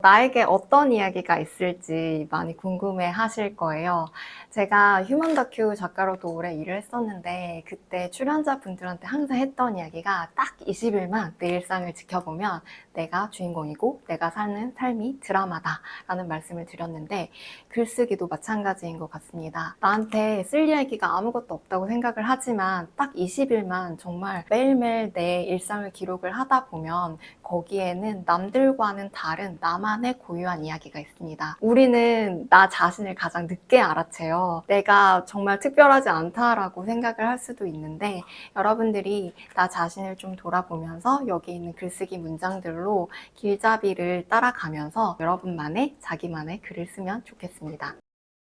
나에게 어떤 이야기가 있을지 많이 궁금해 하실 거예요. 제가 휴먼 다큐 작가로도 오래 일을 했었는데 그때 출연자분들한테 항상 했던 이야기가 딱 20일만 내 일상을 지켜보면 내가 주인공이고 내가 사는 삶이 드라마다 라는 말씀을 드렸는데 글쓰기도 마찬가지인 것 같습니다. 나한테 쓸 이야기가 아무것도 없다고 생각을 하지만 딱 20일만 정말 매일매일 내 일상을 기록을 하다 보면 거기에는 남들과는 다른 나만의 고유한 이야기가 있습니다. 우리는 나 자신을 가장 늦게 알아채요. 내가 정말 특별하지 않다라고 생각을 할 수도 있는데 여러분들이 나 자신을 좀 돌아보면서 여기 있는 글쓰기 문장들로 길잡이를 따라가면서 여러분만의 자기만의 글을 쓰면 좋겠습니다.